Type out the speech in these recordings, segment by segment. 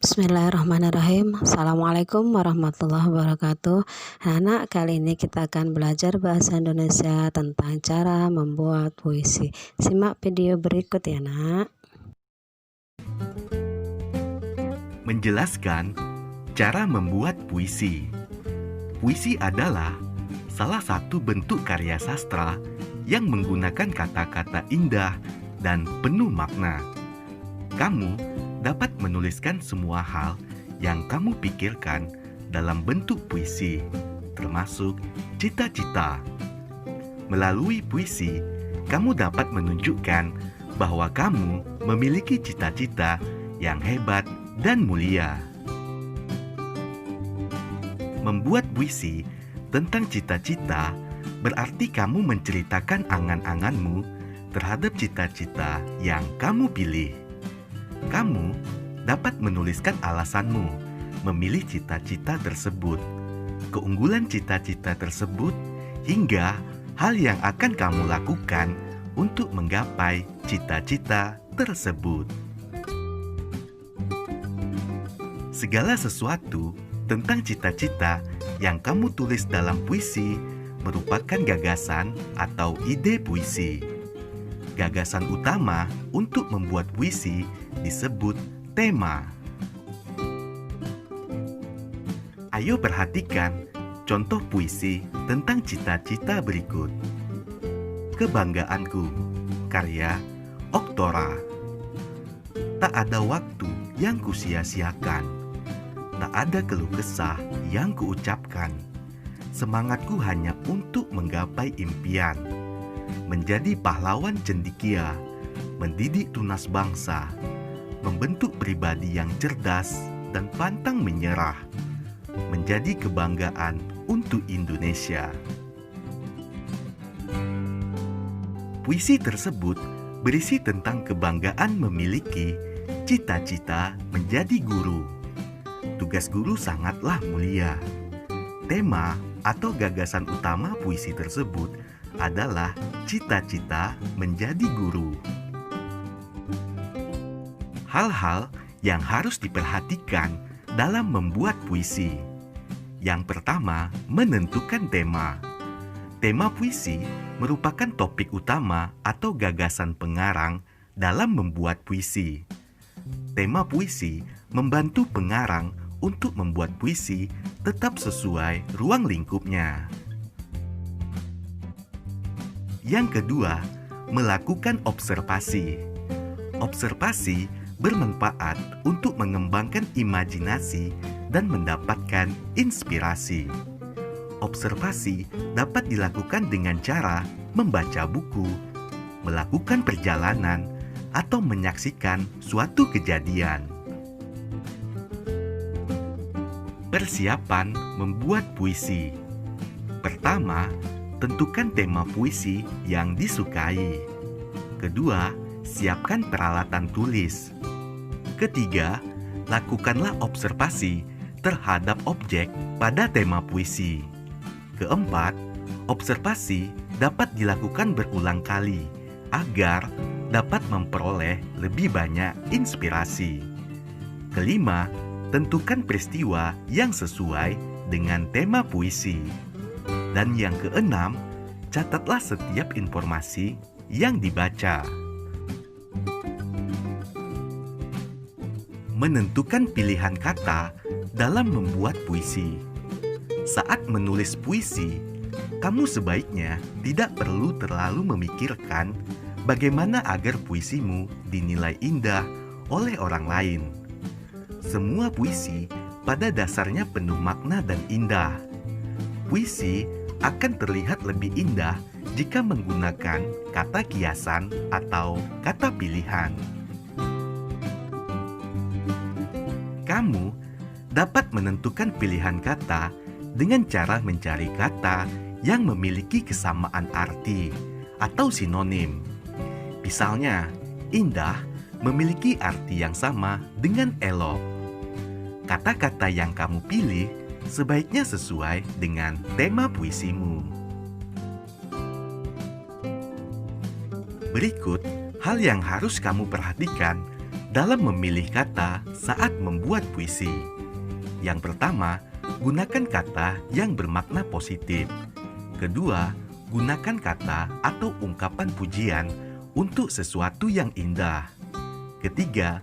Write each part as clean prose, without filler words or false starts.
Bismillahirrahmanirrahim. Assalamualaikum warahmatullahi wabarakatuh. Anak-anak, kali ini kita akan belajar bahasa Indonesia tentang cara membuat puisi. Simak video berikut ya, Nak. Menjelaskan cara membuat puisi. Puisi adalah salah satu bentuk karya sastra yang menggunakan kata-kata indah dan penuh makna. Kamu dapat menuliskan semua hal yang kamu pikirkan dalam bentuk puisi, termasuk cita-cita. Melalui puisi, kamu dapat menunjukkan bahwa kamu memiliki cita-cita yang hebat dan mulia. Membuat puisi tentang cita-cita berarti kamu menceritakan angan-anganmu terhadap cita-cita yang kamu pilih. Kamu dapat menuliskan alasanmu memilih cita-cita tersebut, keunggulan cita-cita tersebut, hingga hal yang akan kamu lakukan untuk menggapai cita-cita tersebut. Segala sesuatu tentang cita-cita yang kamu tulis dalam puisi merupakan gagasan atau ide puisi. Gagasan utama untuk membuat puisi disebut tema. Ayo perhatikan contoh puisi tentang cita-cita berikut. Kebanggaanku, karya Oktora. Tak ada waktu yang kusia-siakan, tak ada keluh kesah yang kuucapkan. Semangatku hanya untuk menggapai impian, menjadi pahlawan cendekia, mendidik tunas bangsa, membentuk pribadi yang cerdas dan pantang menyerah, menjadi kebanggaan untuk Indonesia. Puisi tersebut berisi tentang kebanggaan memiliki cita-cita menjadi guru. Tugas guru sangatlah mulia. Tema atau gagasan utama puisi tersebut adalah cita-cita menjadi guru. Hal-hal yang harus diperhatikan dalam membuat puisi. Yang pertama, menentukan tema. Tema puisi merupakan topik utama atau gagasan pengarang dalam membuat puisi. Tema puisi membantu pengarang untuk membuat puisi tetap sesuai ruang lingkupnya. Yang kedua, melakukan observasi. Observasi bermanfaat untuk mengembangkan imajinasi dan mendapatkan inspirasi. Observasi dapat dilakukan dengan cara membaca buku, melakukan perjalanan, atau menyaksikan suatu kejadian. Persiapan membuat puisi. Pertama, tentukan tema puisi yang disukai. Kedua, siapkan peralatan tulis. Ketiga, lakukanlah observasi terhadap objek pada tema puisi. Keempat, observasi dapat dilakukan berulang kali agar dapat memperoleh lebih banyak inspirasi. Kelima, tentukan peristiwa yang sesuai dengan tema puisi. Dan yang keenam, catatlah setiap informasi yang dibaca. Menentukan pilihan kata dalam membuat puisi. Saat menulis puisi, kamu sebaiknya tidak perlu terlalu memikirkan bagaimana agar puisimu dinilai indah oleh orang lain. Semua puisi pada dasarnya penuh makna dan indah. Puisi akan terlihat lebih indah jika menggunakan kata kiasan atau kata pilihan. Kamu dapat menentukan pilihan kata dengan cara mencari kata yang memiliki kesamaan arti atau sinonim. Misalnya, indah memiliki arti yang sama dengan elok. Kata-kata yang kamu pilih sebaiknya sesuai dengan tema puisimu. Berikut hal yang harus kamu perhatikan dalam memilih kata saat membuat puisi. Yang pertama, gunakan kata yang bermakna positif. Kedua, gunakan kata atau ungkapan pujian untuk sesuatu yang indah. Ketiga,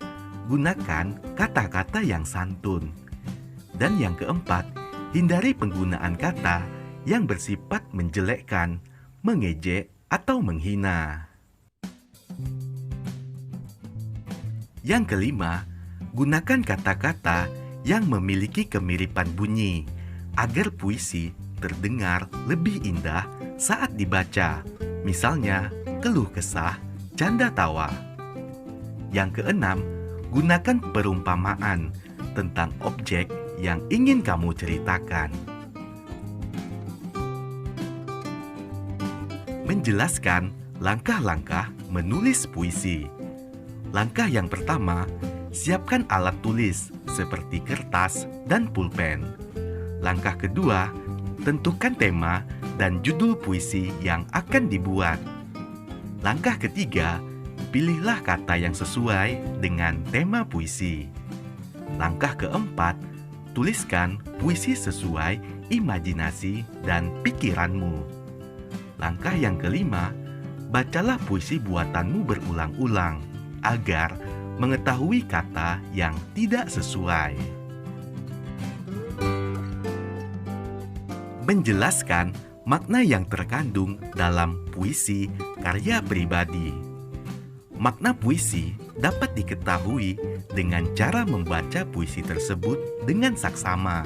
gunakan kata-kata yang santun. Dan yang keempat, hindari penggunaan kata yang bersifat menjelekkan, mengejek, atau menghina. Yang kelima, gunakan kata-kata yang memiliki kemiripan bunyi agar puisi terdengar lebih indah saat dibaca. Misalnya, keluh kesah, canda tawa. Yang keenam, gunakan perumpamaan tentang objek yang ingin kamu ceritakan. Menjelaskan langkah-langkah menulis puisi. Langkah yang pertama, siapkan alat tulis seperti kertas dan pulpen. Langkah kedua, tentukan tema dan judul puisi yang akan dibuat. Langkah ketiga, pilihlah kata yang sesuai dengan tema puisi. Langkah keempat, tuliskan puisi sesuai imajinasi dan pikiranmu. Langkah yang kelima, bacalah puisi buatanmu berulang-ulang agar mengetahui kata yang tidak sesuai. Menjelaskan makna yang terkandung dalam puisi karya pribadi. Makna puisi dapat diketahui dengan cara membaca puisi tersebut dengan saksama.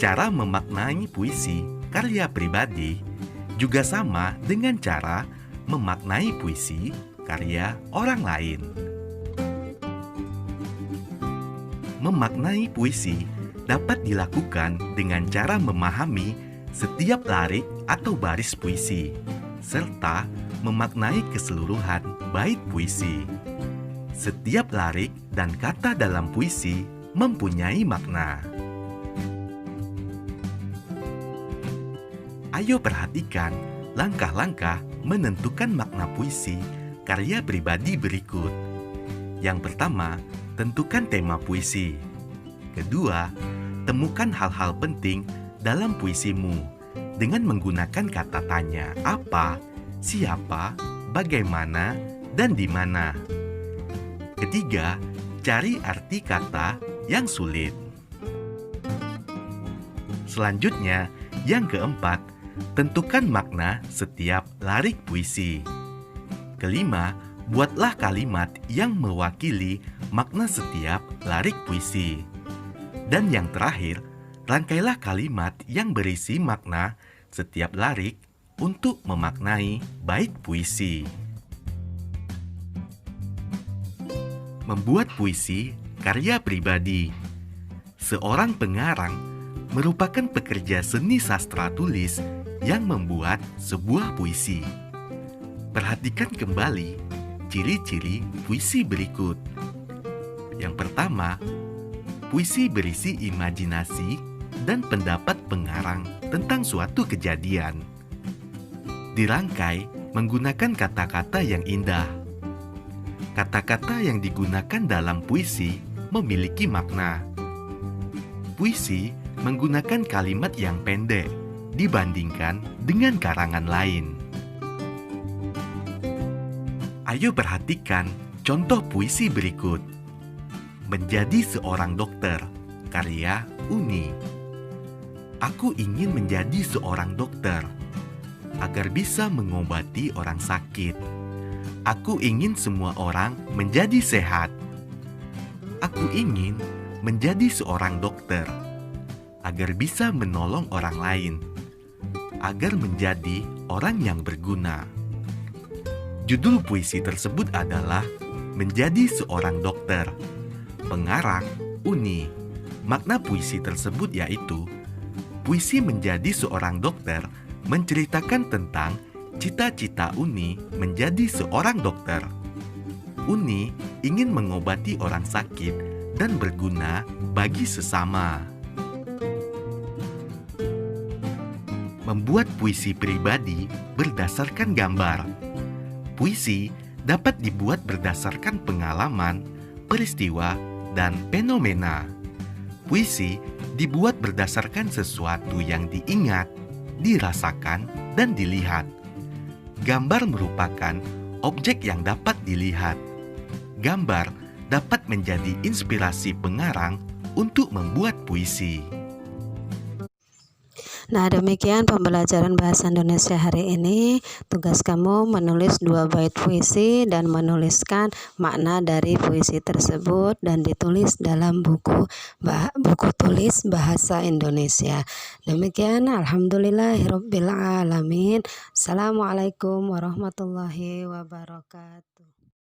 Cara memaknai puisi karya pribadi juga sama dengan cara memaknai puisi karya orang lain. Memaknai puisi dapat dilakukan dengan cara memahami setiap larik atau baris puisi, serta memaknai keseluruhan bait puisi. Setiap larik dan kata dalam puisi mempunyai makna. Ayo perhatikan langkah-langkah menentukan makna puisi karya pribadi berikut. Yang pertama, tentukan tema puisi. Kedua, temukan hal-hal penting dalam puisimu dengan menggunakan kata tanya apa, siapa, bagaimana, dan di mana. Ketiga, cari arti kata yang sulit. Selanjutnya, yang keempat, tentukan makna setiap larik puisi. Kelima, buatlah kalimat yang mewakili makna setiap larik puisi. Dan yang terakhir, rangkailah kalimat yang berisi makna setiap larik untuk memaknai bait puisi. Membuat puisi karya pribadi. Seorang pengarang merupakan pekerja seni sastra tulis yang membuat sebuah puisi. Perhatikan kembali ciri-ciri puisi berikut. Yang pertama, puisi berisi imajinasi dan pendapat pengarang tentang suatu kejadian. Dirangkai menggunakan kata-kata yang indah. Kata-kata yang digunakan dalam puisi memiliki makna. Puisi menggunakan kalimat yang pendek dibandingkan dengan karangan lain. Ayo perhatikan contoh puisi berikut. Menjadi seorang dokter, karya Uni. Aku ingin menjadi seorang dokter agar bisa mengobati orang sakit. Aku ingin semua orang menjadi sehat. Aku ingin menjadi seorang dokter agar bisa menolong orang lain, agar menjadi orang yang berguna. Judul puisi tersebut adalah Menjadi Seorang Dokter. Pengarang Uni. Makna puisi tersebut yaitu puisi menjadi seorang dokter menceritakan tentang cita-cita Uni menjadi seorang dokter. Uni ingin mengobati orang sakit dan berguna bagi sesama. Membuat puisi pribadi berdasarkan gambar. Puisi dapat dibuat berdasarkan pengalaman, peristiwa, dan fenomena. Puisi dibuat berdasarkan sesuatu yang diingat, dirasakan, dan dilihat. Gambar merupakan objek yang dapat dilihat. Gambar dapat menjadi inspirasi pengarang untuk membuat puisi. Nah, demikian pembelajaran bahasa Indonesia hari ini. Tugas kamu menulis 2 bait puisi dan menuliskan makna dari puisi tersebut dan ditulis dalam buku tulis bahasa Indonesia. Demikian, alhamdulillahirabbil alamin. Assalamualaikum warahmatullahi wabarakatuh.